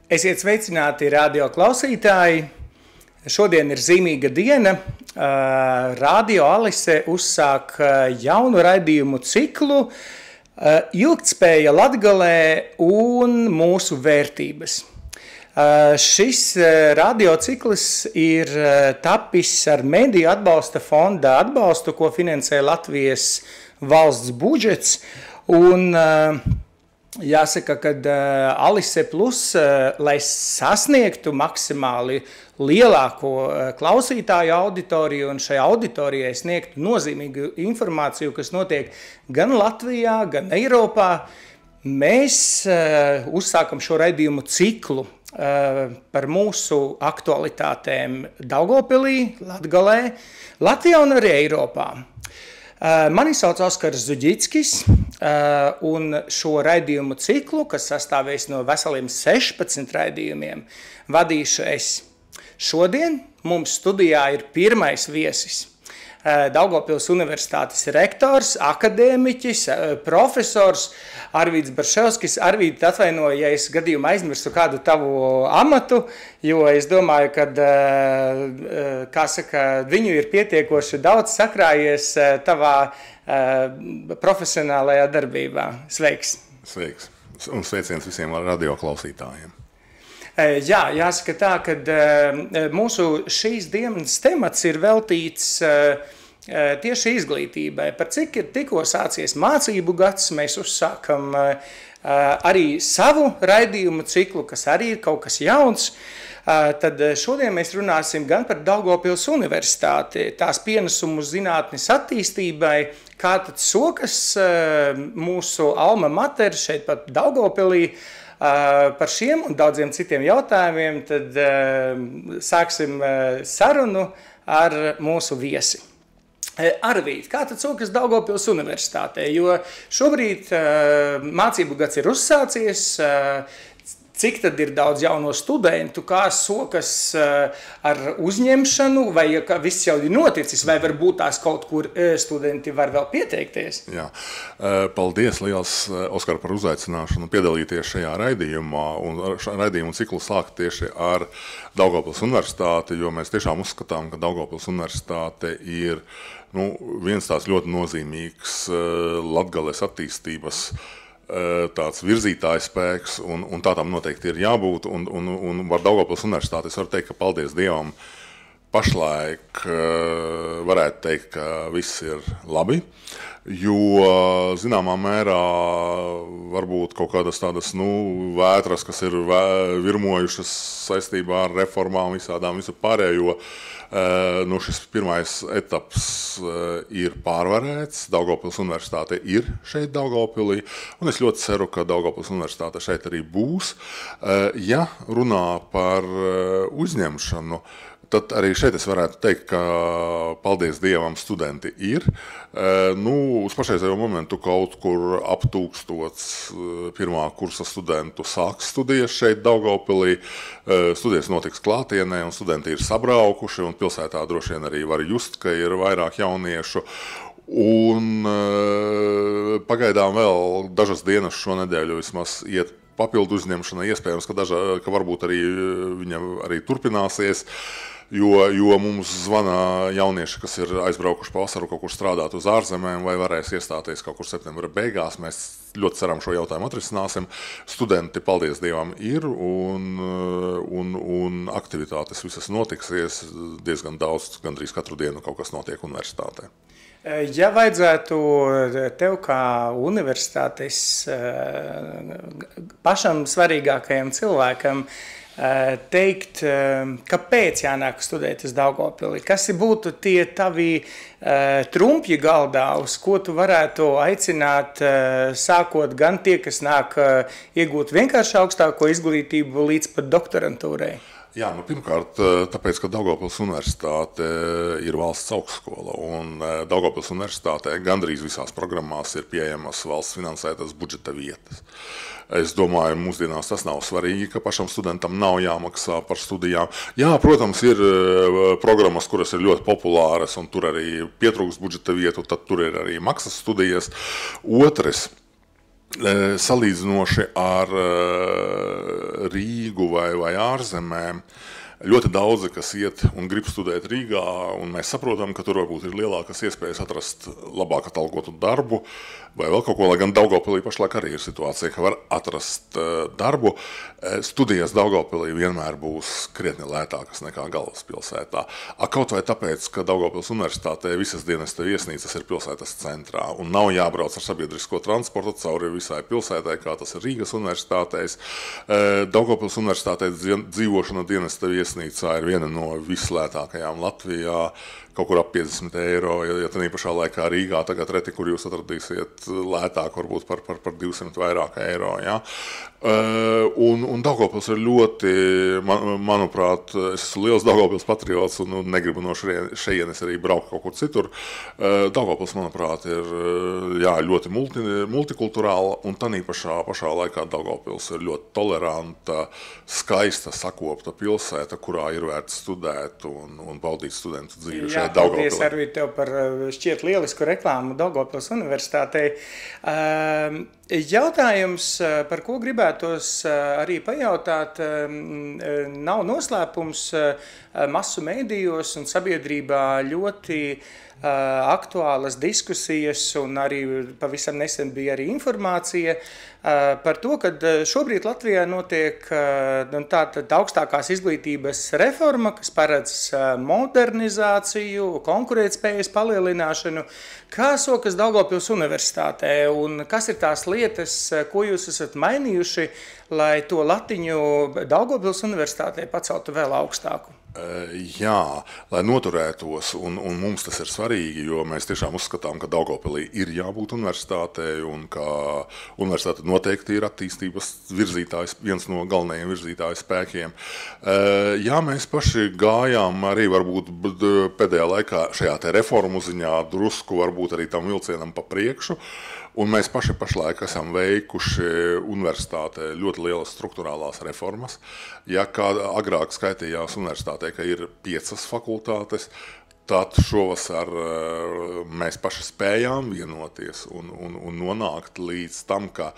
Esiet sveicināti radio klausītāji. Šodien ir zīmīga diena. Radio Alise uzsāk jaunu raidījumu ciklu Ilgtspēja Latgalē un mūsu vērtības. Šis radiocikls ir tapis ar Mediju atbalsta fonda atbalstu, ko finansē Latvijas valsts budžets. Un jāsaka, ka Alise Plus, lai sasniegtu maksimāli lielāko klausītāju auditoriju un šai auditorijai sniegtu nozīmīgu informāciju, kas notiek gan Latvijā, gan Eiropā, mēs uzsākam šo raidījumu ciklu par mūsu aktualitātēm Daugavpilī, Latgalē, Latvijā un arī Eiropā. Mani sauc Oskars Zuģickis, un šo raidījumu ciklu, kas sastāvēs no veseliem 16 raidījumiem, vadīšu es. Šodien mums studijā ir pirmais viesis. Daugavpils Universitātes rektors, akadēmiķis, profesors Arvīds Barševskis. Arvīd, atvainoju, ja es gadījumā aizmirstu kādu tavu amatu, jo es domāju, ka, viņu ir pietiekoši daudz sakrājies tavā profesionālajā darbībā. Sveiks! Sveiks! Un sveiciens visiem radio klausītājiem! Jā, jāsaka tā, ka mūsu šīs dienas temats ir veltīts tieši izglītībai. Par cik ir tikko sācies mācību gads, mēs uzsākam arī savu raidījumu ciklu, kas arī ir kaut kas jauns. Tad šodien mēs runāsim gan par Daugavpils Universitāti, tās pienesumu zinātnes attīstībai, kā tad sokas mūsu alma mater šeit pat Daugavpilī. Par šiem un daudziem citiem jautājumiem tad sāksim sarunu ar mūsu viesi. Arvīd, kā tad sokas Daugavpils Universitātē? Jo šobrīd mācību gads ir uzsācies, cik tad ir daudz jauno studentu, kā sokas ar uzņemšanu, vai viss jau ir noticis, vai varbūt tās kaut kur studenti var vēl pieteikties? Jā, paldies liels, Oskar, par uzaicināšanu piedalīties šajā raidījumā, un raidījumu ciklu sākt tieši ar Daugavpils Universitāti, jo mēs tiešām uzskatām, ka Daugavpils Universitāte ir viens tās ļoti nozīmīgs Latgales attīstības tāds virzītājs spēks, un tā tam noteikti ir jābūt, un var Daugavpils Universitāti, es varu teikt, ka paldies Dievam, pašlaik varētu teikt, ka viss ir labi, jo zināmā mērā varbūt kaut kādas tādas, vētras, kas ir virmojušas saistībā ar reformām visādām, visu pārējo, šis pirmais etaps ir pārvarēts, Daugavpils Universitāte ir šeit Daugavpilī, un es ļoti ceru, ka Daugavpils Universitāte šeit arī būs. Ja runā par uzņemšanu, tad arī šeit es varētu teikt, ka paldies Dievam studenti ir. Uz pašreizējo momentu kaut kur ap 1000 pirmā kursa studentu sāks studijas šeit Daugavpilī. Studijas notiks klātienē, un studenti ir sabraukuši, un pilsētā droši vien arī var just, ka ir vairāk jauniešu. Un pagaidām vēl dažas dienas šonedēļu vismaz iet papildu uzņemšana, iespējams, ka varbūt arī viņa arī turpināsies. Jo mums zvana jaunieši, kas ir aizbraukuši pavasaru kaut kur strādāt uz ārzemēm vai varēs iestāties kaut kur septembra beigās. Mēs ļoti ceram šo jautājumu atrisināsim. Studenti, paldies Dievam, ir un aktivitātes visas notiksies diezgan daudz, gandrīz katru dienu kaut kas notiek universitātē. Ja vajadzētu tev kā universitātes pašam svarīgākajam cilvēkam teikt, kāpēc jānāk studēt uz Daugavpili? Kas būtu tie tavi trumpji galdā, uz ko tu varētu aicināt, sākot gan tie, kas nāk iegūt vienkārši augstāko izglītību līdz pat doktorantūrai? Jā, pirmkārt, tāpēc, ka Daugavpils Universitāte ir valsts augstskola, un Daugavpils Universitātē gandrīz visās programmās ir pieejamas valsts finansētas budžeta vietas. Es domāju, mūsdienās tas nav svarīgi, ka pašam studentam nav jāmaksā par studijām. Jā, protams, ir programmas, kuras ir ļoti populāras, un tur arī pietrūkst budžeta vietu, tad tur ir arī maksas studijas. Otrs, Salīdzinoši ar Rīgu vai ārzemēm, ļoti daudzi, kas iet un grib studēt Rīgā, un mēs saprotam, ka tur varbūt ir lielākas iespējas atrast labāk atalgotu darbu vai vēl kaut ko, lai gan Daugavpilī pašlaik arī ir situācija, ka var atrast darbu. Studijas Daugavpilī vienmēr būs krietni lētākas nekā galvaspilsētā. Kaut vai tāpēc, ka Daugavpils universitātē visas dienesta viesnīcas ir pilsētas centrā un nav jābrauc ar sabiedrisko transportu cauri visai pilsētai, kā tas ir Rīgas universitātēs. Daugavpils universitātē dzīvošana dienesta viesnīcā ir viena no vislētākajām Latvijā, kaut kur ap 50 eiro, ja tā īpašā laikā Rīgā tagad reti, kur jūs atradīsiet lētāk, varbūt par 200 vairāk eiro. Ja? Un Daugavpils ir ļoti, manuprāt, es esmu liels Daugavpils patriots un negribu no šejienes arī braukt kaut kur citur. Daugavpils, manuprāt, ir ļoti multikulturāla un tā pašā laikā Daugavpils ir ļoti toleranta, skaista, sakopta pilsēta, kurā ir vērts studēt un baudīt studentu dzīvi šeit Daugavpilī. Paldies, Arvīd, tev par šķiet lielisku reklāmu Daugavpils universitātei. Jautājums, par ko gribētos arī pajautāt, nav noslēpums. Masu mēdījos un sabiedrībā ļoti aktuālas diskusijas, un arī pavisam nesen bija arī informācija par to, ka šobrīd Latvijā notiek tātad augstākās izglītības reforma, kas paredz modernizāciju, konkurētspējas palielināšanu. Kā sokas Daugavpils universitātē un kas ir tās lietas, ko jūs esat mainījuši, lai to latiņu Daugavpils universitātē paceltu vēl augstāku? Jā, lai noturētos, un mums tas ir svarīgi, jo mēs tiešām uzskatām, ka Daugavpilī ir jābūt universitātei un ka universitāte noteikti ir attīstības virzītājs, viens no galvenajiem virzītāju spēkiem. Jā, mēs paši gājām arī varbūt pēdējā laikā šajā te reformu ziņā drusku varbūt arī tam vilcienam pa priekšu. Un mēs pašlaik esam veikuši universitātē ļoti lielas struktūrālās reformas. Ja kā agrāk skaitījās universitātē, ka ir 5 fakultātes, tad šovasar mēs paši spējām vienoties un nonākt līdz tam, ka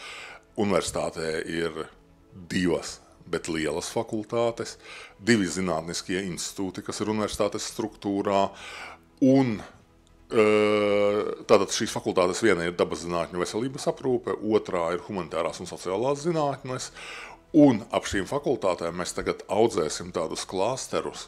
universitātē ir 2, bet lielas fakultātes, 2 zinātniskie institūti, kas ir universitātes struktūrā, un tātad šīs fakultātes viena ir dabas zinātņu veselības aprūpe, otrā ir humanitārās un sociālās zinātnes, un ap šīm fakultātēm mēs tagad audzēsim tādus klāsterus,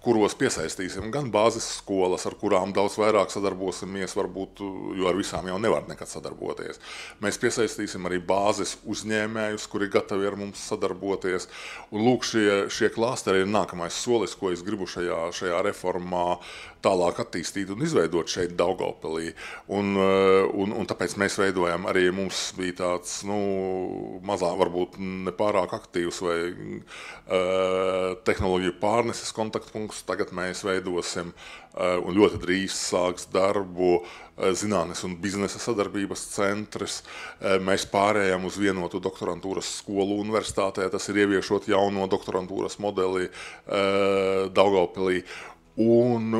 kuros piesaistīsim gan bāzes skolas, ar kurām daudz vairāk sadarbosimies, varbūt, jo ar visām jau nevar nekad sadarboties. Mēs piesaistīsim arī bāzes uzņēmējus, kuri gatavi ar mums sadarboties. Un lūk, šie klāsteri ir nākamais solis, ko es gribu šajā reformā tālāk attīstīt un izveidot šeit Daugavpilī. Un tāpēc mēs veidojam arī, mums bija tāds, mazā, varbūt nepārāk aktīvs vai tehnoloģiju pārneses kontaktpunkts. Tagad mēs veidosim un ļoti drīz sāks darbu zinātnes un biznesa sadarbības centrs. Mēs pārējām uz vienotu doktorantūras skolu universitātē, tas ir ieviešot jauno doktorantūras modeli Daugavpilī. Un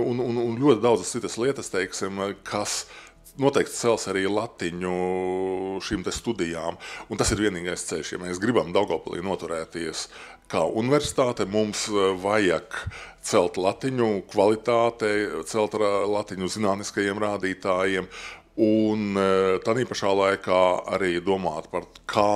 ļoti daudzas citas lietas, teiksim, kas noteikti cels arī latiņu šīm te studijām. Un tas ir vienīgais ceļš. Ja mēs gribam Daugavpilī noturēties kā universitāte, mums vajag celt latiņu kvalitāte, celt latiņu zinātniskajiem rādītājiem un tādā pašā laikā arī domāt par kā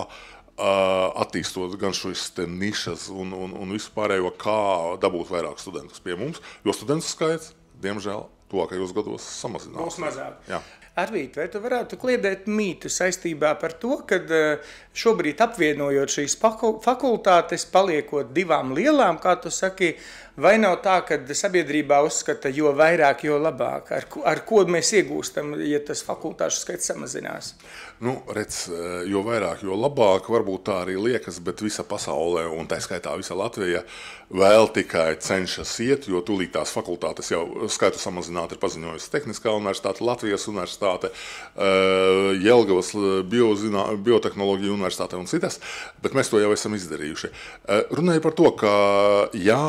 attīstot gan šīs nišas un visu pārējo, kā dabūt vairāk studentus pie mums, jo studentu skaits, diemžēl, tuvākajos gados samazinās. Būs mazāk. Jā. Arvīd, vai tu varētu kliedēt mītu saistībā par to, ka šobrīd apvienojot šīs fakultātes, paliekot 2 lielām, kā tu saki, vai nav tā, ka sabiedrībā uzskata, jo vairāk, jo labāk? Ar ko mēs iegūstam, ja tas fakultāšu skaits samazinās? Redz, jo vairāk, jo labāk, varbūt tā arī liekas, bet visa pasaule, un tā skaitā visa Latvija, vēl tikai cenšas iet, jo tūlīt tās fakultātes jau skaitu samazināt ir paziņojusi Tehniskā universitāte, Latvijas universitāte, Jelgavas biotehnoloģija universitāte un citas, bet mēs to jau esam izdarījuši. Runāju par to, ka jā,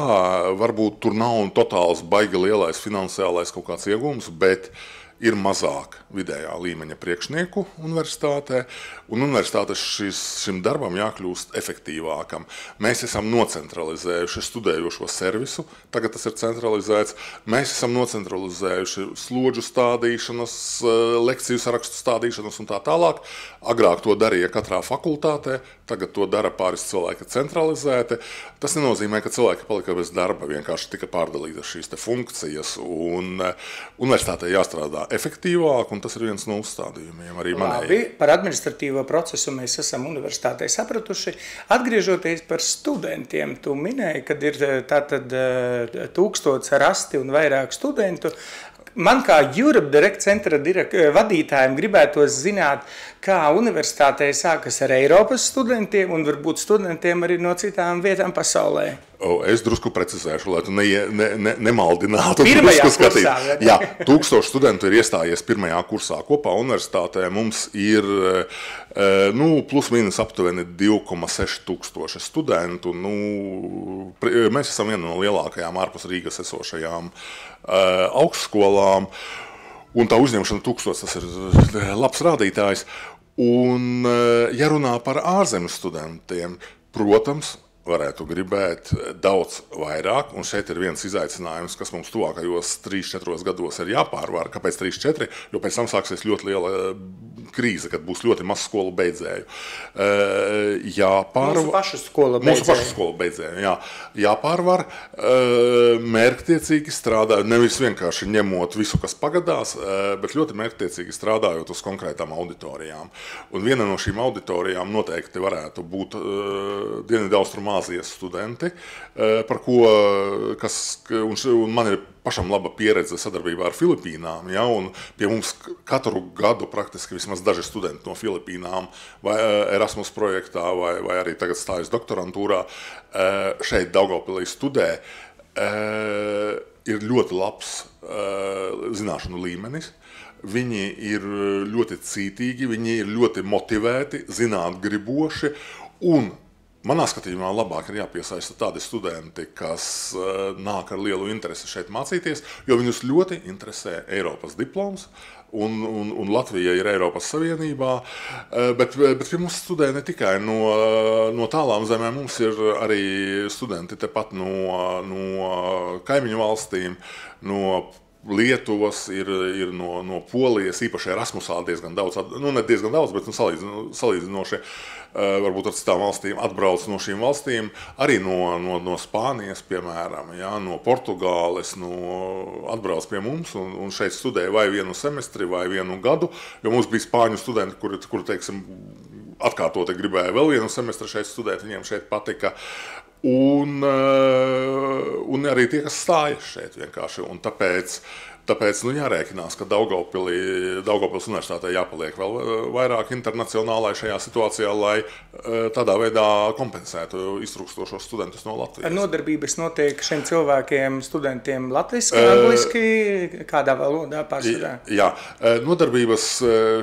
varbūt tur nav totāls baigi lielais finansiālais kaut kāds iegūms, bet ir mazāk vidējā līmeņa priekšnieku universitātē, un universitāte šim darbam jākļūst efektīvākam. Mēs esam nocentralizējuši studējošo servisu, tagad tas ir centralizēts. Mēs esam nocentralizējuši slodžu stādīšanas, lekciju sarakstu stādīšanas un tā tālāk. Agrāk to darīja katrā fakultātē, tagad to dara pāris cilvēki centralizēti. Tas nenozīmē, ka cilvēki palika bez darba, vienkārši tika pārdalītas šīs te funkcijas, un universitātē jāstrādā efektīvāk, un tas ir viens no uzstādījumiem arī manējiem. Labi, par administratīvo procesu mēs esam universitātē sapratuši. Atgriežoties par studentiem, tu minēji, kad ir tātad 1000 rasti un vairāk studentu. Man kā Europe Direct centra vadītājiem gribētos zināt, kā universitātē sākas ar Eiropas studentiem un varbūt studentiem arī no citām vietām pasaulē. Es drusku precizēšu, lai tu nemaldinātu. Pirmajā kursā. Jā, 1000 studentu ir iestājies pirmajā kursā. Kopā universitātē mums ir plus mīnus aptuveni 2,6 tūkstoši studentu. Mēs esam viena no lielākajām ārpus Rīgas esošajām augstskolām. Un tā uzņemšana 1000, tas ir labs rādītājs. Un, ja runā par ārzemju studentiem, protams, varētu gribēt daudz vairāk, un šeit ir viens izaicinājums, kas mums tuvākajos 3-4 gados ir jāpārvar. Kāpēc 3-4? Jo pēc tam sāksies ļoti liela krīze, kad būs ļoti maz skolu beidzēju. Mūsu pašu skolu beidzēju, jā. Jāpārvar, mērķtiecīgi strādājot, nevis vienkārši ņemot visu, kas pagadās, bet ļoti mērķtiecīgi strādājot uz konkrētām auditorijām. Un viena no šīm auditorijām noteikti varētu būt Dienvidaustrumu Āzijas studenti, par ko, un man ir pašam laba pieredze sadarbībā ar Filipīnām, ja, un pie mums katru gadu praktiski vismaz daži studenti no Filipīnām vai Erasmus projektā, vai arī tagad stājas doktorantūrā, šeit Daugavpilī studē, ir ļoti labs zināšanu līmenis. Viņi ir ļoti cītīgi, viņi ir ļoti motivēti, zināt griboši, un manā skatījumā labāk ir jāpiesaista tādi studenti, kas nāk ar lielu interesi šeit mācīties, jo viņus ļoti interesē Eiropas diploms, un Latvija ir Eiropas Savienībā, bet pie mums studē ne tikai no tālām zemēm, mums ir arī studenti tepat no kaimiņu valstīm, no Lietuvas, ir no Polijas, īpaši Erasmusā diezgan daudz, ne diezgan daudz, bet salīdzinoši varbūt ar citām valstīm atbrauc no šīm valstīm, arī no Spānijas, piemēram, ja, no Portugāles, atbrauc pie mums un šeit studē vai vienu semestri vai vienu gadu, jo mums bija spāņu studenti, kuri teiksim, atkārtoti gribēja vēl vienu semestri šeit studēt, viņiem šeit patika. Un arī tie, kas stājas šeit vienkārši, un tāpēc jārēķinās, ka Daugavpils universitātē jāpaliek vēl vairāk internacionālai šajā situācijā, lai tādā veidā kompensētu iztrūkstošos studentus no Latvijas. Nodarbības notiek šiem cilvēkiem, studentiem latviski, angliski, kādā valodā pārsvarā? Jā, nodarbības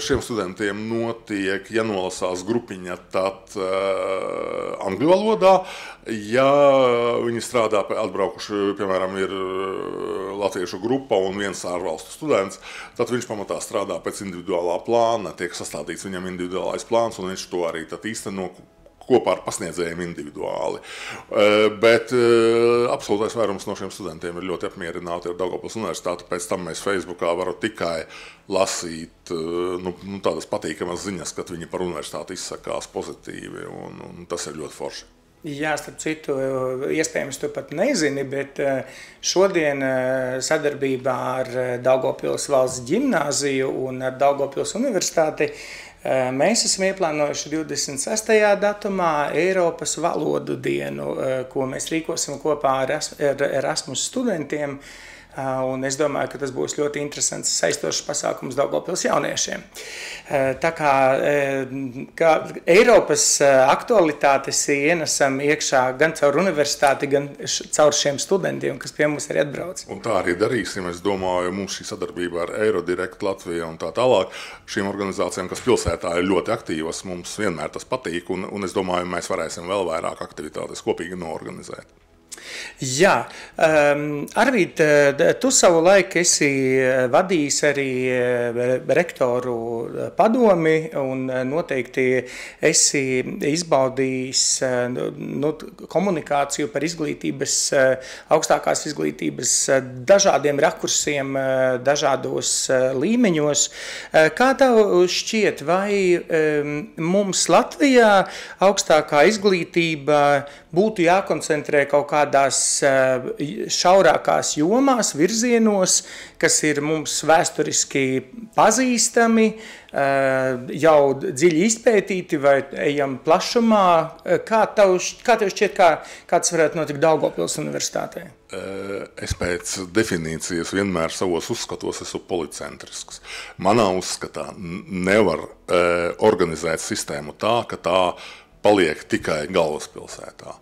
šiem studentiem notiek, ja nolasās grupiņa, tad angļu valodā. Ja viņi strādā, atbraukuši, piemēram, ir latviešu grupa un viens ārvalstu students, tad viņš pamatā strādā pēc individuālā plāna, tiek sastādīts viņam individuālais plāns, un viņš to arī tad īsteno kopā ar pasniedzējiem individuāli. Bet absolūtais vairums no šiem studentiem ir ļoti apmierināti ar Daugavpils universitāti, pēc tam mēs Facebookā varu tikai lasīt tādas patīkamas ziņas, kad viņi par universitāti izsakās pozitīvi, un tas ir ļoti forši. Jā, starp citu, iespējams, tu pat nezini, bet šodien sadarbībā ar Daugavpils valsts ģimnāziju un ar Daugavpils universitāti mēs esam ieplānojuši 26. datumā Eiropas valodu dienu, ko mēs rīkosim kopā ar Erasmus studentiem. Un es domāju, ka tas būs ļoti interesants saistošs pasākums Daugavpils jauniešiem. Tā kā Eiropas aktualitātes ienesam iekšā gan caur universitāti, gan caur šiem studentiem, kas pie mums arī atbrauc. Un tā arī darīsim. Es domāju, mums šī sadarbība ar Eurodirect Latvija un tā tālāk, šīm organizācijām, kas pilsētā ir ļoti aktīvas, mums vienmēr tas patīk, un es domāju, mēs varēsim vēl vairāk aktivitātes kopīgi noorganizēt. Jā, Arvīd, tu savu laiku esi vadījis arī rektoru padomi un noteikti esi izbaudījis komunikāciju par izglītības, augstākās izglītības dažādiem rakursiem, dažādos līmeņos. Kā tev šķiet, vai mums Latvijā augstākā izglītība būtu jākoncentrē kaut kādās šaurākās jomās, virzienos, kas ir mums vēsturiski pazīstami, jau dziļi izpētīti vai ejam plašumā? Kā tev šķiet, kāds varētu notikt Daugavpils universitātē? Es pēc definīcijas vienmēr savos uzskatos esmu policentrisks. Manā uzskatā nevar organizēt sistēmu tā, ka tā paliek tikai galvaspilsētā.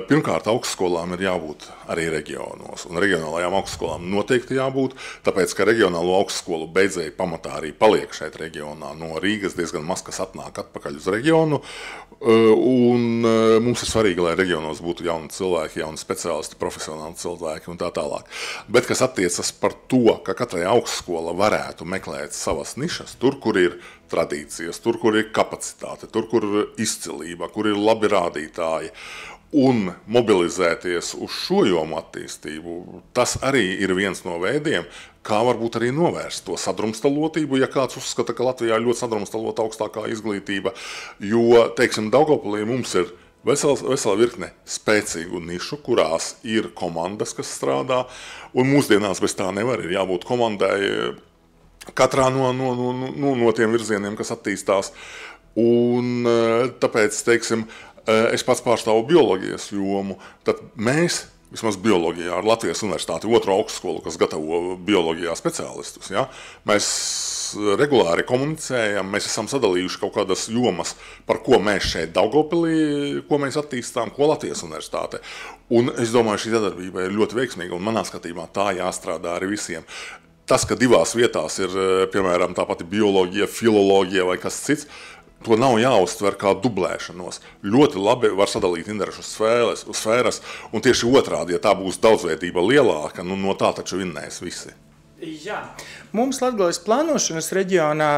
Pirmkārt, augstskolām ir jābūt arī reģionos, un reģionālajām augstskolām noteikti jābūt, tāpēc, ka reģionālo augstskolu beidzēji pamatā arī paliek šeit reģionā. No Rīgas diezgan maz, kas atnāk atpakaļ uz reģionu, un mums ir svarīgi, lai reģionos būtu jauni cilvēki, jauni speciālisti, profesionāli cilvēki un tā tālāk. Bet, kas attiecas par to, ka katrai augstskola varētu meklēt savas nišas, tur, kur ir tradīcijas, tur, kur ir kapacitāte, tur, kur ir izcilība, kur ir labi rādītāji, un mobilizēties uz šo jomu attīstību, tas arī ir viens no veidiem, kā varbūt arī novērst to sadrumstalotību, ja kāds uzskata, ka Latvijā ir ļoti sadrumstalota augstākā izglītība, jo, teiksim, Daugavpilī mums ir vesela virkne spēcīgu nišu, kurās ir komandas, kas strādā, un mūsdienās bez tā nevar, ir jābūt komandai katrā no tiem virzieniem, kas attīstās, un tāpēc, teiksim, es pats pārstāvu bioloģijas jomu, tad mēs, vismaz bioloģijā, ar Latvijas universitāti, otro augstskolu, kas gatavo bioloģijā speciālistus, ja, mēs regulāri komunicējam, mēs esam sadalījuši kaut kādas jomas, par ko mēs šeit Daugavpilī, ko mēs attīstām, ko Latvijas universitāte. Un es domāju, šī sadarbība ir ļoti veiksmīga, un manā skatījumā tā jāstrādā arī visiem. Tas, ka divās vietās ir, piemēram, tā pati bioloģija, filoloģija vai kas cits, to nav jāuztver kā dublēšanos. Ļoti labi var sadalīt interešu sfēras, un tieši otrādi, ja tā būs daudzveidība lielāka, no tā taču vinnēs visi. Jā. Mums Latgales plānošanas reģionā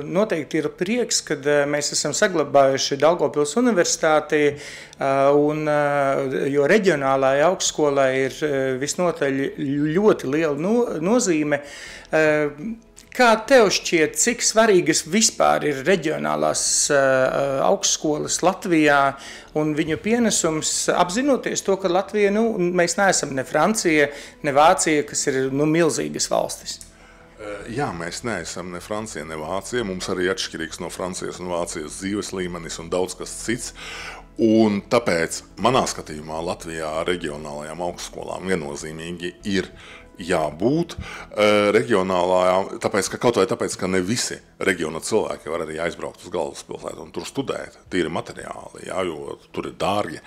noteikti ir prieks, kad mēs esam saglabājuši Daugavpils universitāti, jo reģionālajai augstskolai ir visnotaļ ļoti liela nozīme. Kā tev šķiet, cik svarīgas vispār ir reģionālās augstskolas Latvijā un viņu pienesums, apzinoties to, ka Latvija, mēs neesam ne Francija, ne Vācija, kas ir milzīgas valstis? Jā, mēs neesam ne Francija, ne Vācija. Mums arī atšķirīgs no Francijas un Vācijas dzīves līmenis un daudz kas cits. Un tāpēc, manā skatījumā, Latvijā reģionālajām augstskolām viennozīmīgi ir jābūt reģionālajām, tāpēc, ka ne visi reģiona cilvēki var arī aizbraukt uz galvaspilsētu un tur studēt, tīri materiāli, jā, jo tur ir dārgi.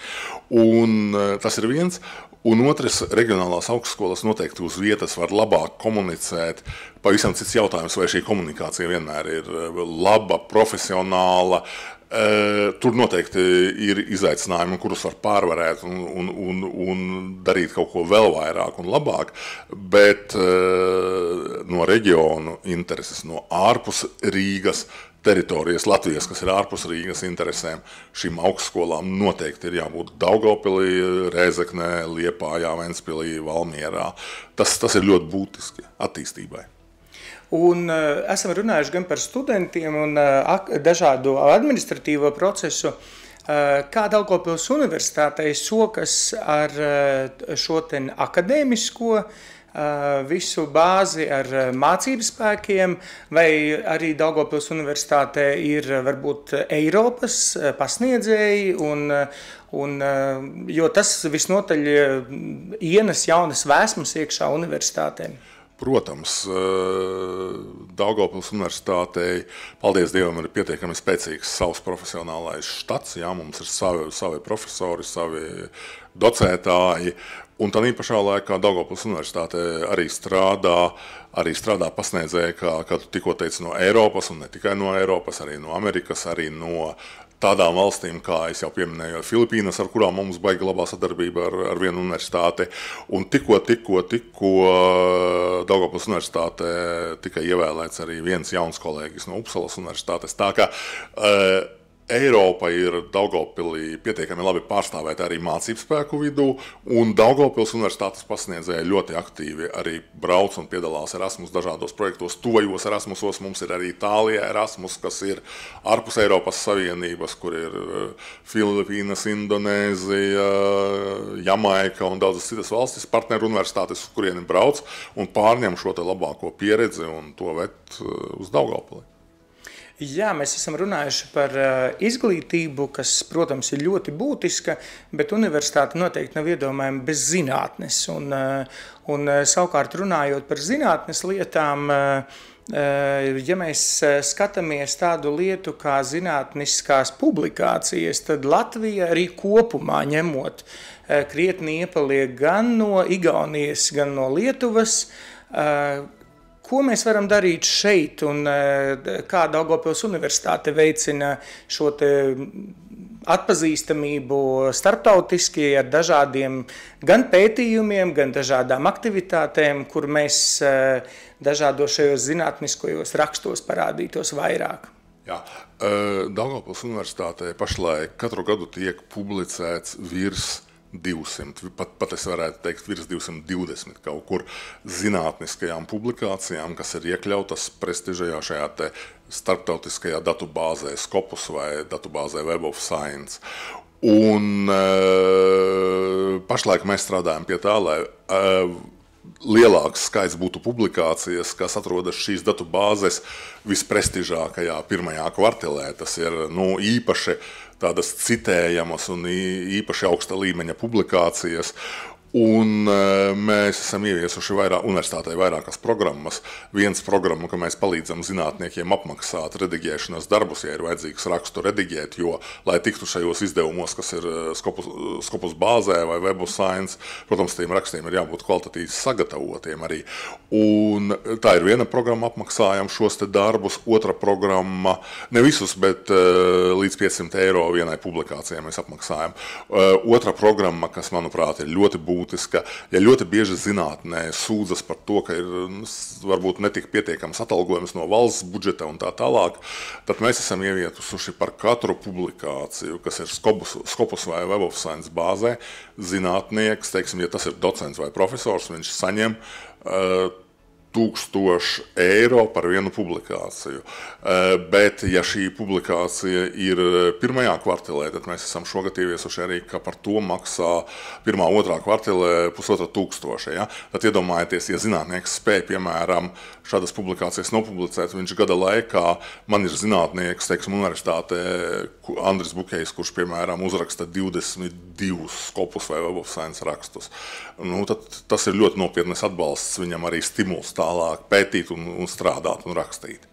Un tas ir viens. Un otrs, reģionālās augstskolas noteikti uz vietas var labāk komunicēt. Pavisam cits jautājums, vai šī komunikācija vienmēr ir laba, profesionāla. Tur noteikti ir izaicinājumi, kurus var pārvarēt un darīt kaut ko vēl vairāk un labāk, bet no reģionu intereses, no ārpus Rīgas teritorijas Latvijas, kas ir ārpus Rīgas interesēm, šīm augstskolām noteikti ir jābūt Daugavpilī, Rēzeknē, Liepājā, Ventspilī, Valmierā. Tas ir ļoti būtiski attīstībai. Un esam runājuši gan par studentiem un dažādu administratīvo procesu. Kā Daugavpils universitātei sokas ar šo akadēmisko visu bāzi ar mācības spēkiem, vai arī Daugavpils universitātē ir varbūt Eiropas pasniedzēji, jo tas visnotaļ ienes jaunas vēsmas iekšā universitātēm? Protams, Daugavpils universitātei, paldies Dievam, ir pietiekami spēcīgs savs profesionālais štats. Jā, mums ir savi profesori, savi docētāji, un tā pašā laikā Daugavpils universitāte arī strādā pasniedzēji, kā tu tikko teici, no Eiropas, un ne tikai no Eiropas, arī no Amerikas, arī no tādām valstīm, kā es jau pieminēju, Filipīnas, ar kurām mums baigi labā sadarbība ar vienu universitāti. Un tikko Daugavpils universitātē tika ievēlēts arī viens jauns kolēģis no Upsalas universitātes. Tā kā Eiropa ir Daugavpilī pietiekami labi pārstāvēta arī mācību spēku vidū, un Daugavpils universitātes pasniedzēji ļoti aktīvi arī brauc un piedalās Erasmus dažādos projektos. Tuvajos Erasmusos mums ir arī Itālijā Erasmus, kas ir ārpus Eiropas Savienības, kur ir Filipīnas, Indonēzija, Jamaika un daudzas citas valstis, partneru universitātes, uz kurieni brauc un pārņem šo te labāko pieredzi un to ved uz Daugavpili. Jā, mēs esam runājuši par izglītību, kas, protams, ir ļoti būtiska, bet universitāte noteikti nav iedomājama bez zinātnes. Un savukārt runājot par zinātnes lietām, ja mēs skatāmies tādu lietu kā zinātniskās publikācijas, tad Latvija arī kopumā ņemot krietni iepaliek gan no Igaunijas, gan no Lietuvas. Ko mēs varam darīt šeit un kā Daugavpils universitāte veicina šo te atpazīstamību starptautiski ar dažādiem gan pētījumiem, gan dažādām aktivitātēm, kur mēs dažādos šajos zinātniskajos rakstos parādītos vairāk? Jā, Daugavpils universitātē pašlaik katru gadu tiek publicēts virs 200, pat es varētu teikt virs 220 kaut kur zinātniskajām publikācijām, kas ir iekļautas prestižajā šajā te starptautiskajā datubāzē Scopus vai datubāzē Web of Science. Un pašlaik mēs strādājam pie tā, lai lielāks skaits būtu publikācijas, kas atrodas šīs datubāzes visprestižākajā pirmajā kvartilē. Tas ir īpaši tādas citējamas un īpaši augsta līmeņa publikācijas. Un mēs esam ieviesuši universitātē vairākas programmas. Viens programma, ka mēs palīdzam zinātniekiem apmaksāt redigēšanas darbus, ja ir vajadzīgs rakstu rediģēt, jo, lai tiktu šajos izdevumos, kas ir Scopus bāzē vai Web of Science, protams, tiem rakstiem ir jābūt kvalitatīvi sagatavotiem arī. Un tā ir viena programma, apmaksājam šos te darbus. Otra programma, ne visus, bet līdz 500 eiro vienai publikācijai mēs apmaksājam. Otra programma, kas, manuprāt, ir ļoti būtiska, ja ļoti bieži zinātnē sūdzas par to, ka ir varbūt netik pietiekams atalgojums no valsts budžeta un tā tālāk, tad mēs esam ievietuši par katru publikāciju, kas ir Scopus vai Web of Science bāzē, zinātnieks, teiksim, ja tas ir docents vai profesors, viņš saņem 1000 eiro par vienu publikāciju. Bet, ja šī publikācija ir pirmajā kvartilē, tad mēs esam šogad ieviesuši arī, ka par to maksā pirmā, otrā kvartilē 1500. Ja? Tad iedomājieties, ja zinātnieks spēj, piemēram, šādas publikācijas nopublicēt, viņš gada laikā, man ir zinātnieks, teiksim, universitātē Andris Bukejs, kurš, piemēram, uzraksta 22 Scopus vai Web of Science rakstus. Tad tas ir ļoti nopietnas atbalsts, viņam arī stimuls tālāk pētīt un strādāt un rakstīt.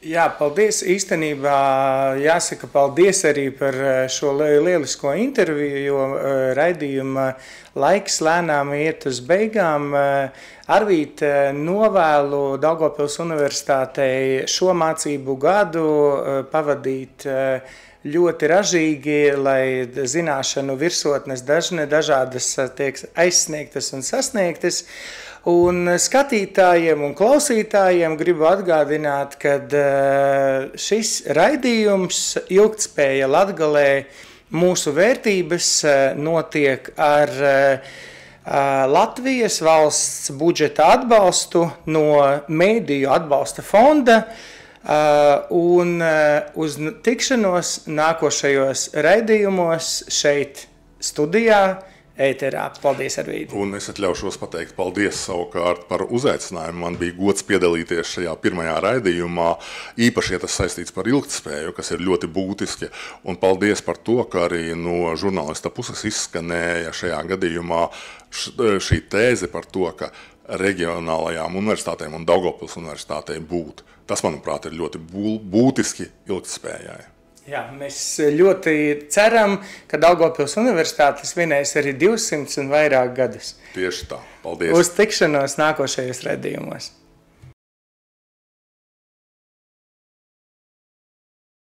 Jā, paldies. Īstenībā jāsaka paldies arī par šo lielisko interviju, jo raidījuma laiks lēnām iet uz beigām. Arvīt, novēlu Daugavpils universitātei šo mācību gadu pavadīt ļoti ražīgi, lai zināšanu virsotnes dažādas tiek aizsniegtas un sasniegtas. Un skatītājiem un klausītājiem gribu atgādināt, ka šis raidījums Ilgtspēja Latgalē mūsu vērtības notiek ar Latvijas valsts budžeta atbalstu no Mēdīju atbalsta fonda. Un uz tikšanos nākošajos raidījumos šeit studijā, ēterā. Paldies, Arvīdi. Un es atļaušos pateikt paldies savukārt par uzaicinājumu. Man bija gods piedalīties šajā pirmajā raidījumā, īpaši, ja tas saistīts par ilgtspēju, kas ir ļoti būtiski. Un paldies par to, ka arī no žurnālista puses izskanēja šajā gadījumā šī tēze par to, ka reģionālajām universitātēm un Daugavpils universitātei būt. Tas, manuprāt, ir ļoti būtiski ilgtspējai. Jā, mēs ļoti ceram, ka Daugavpils universitāte svinēs arī 200 un vairāk gadus. Tieši tā. Paldies. Uz tikšanos nākošajos raidījumos.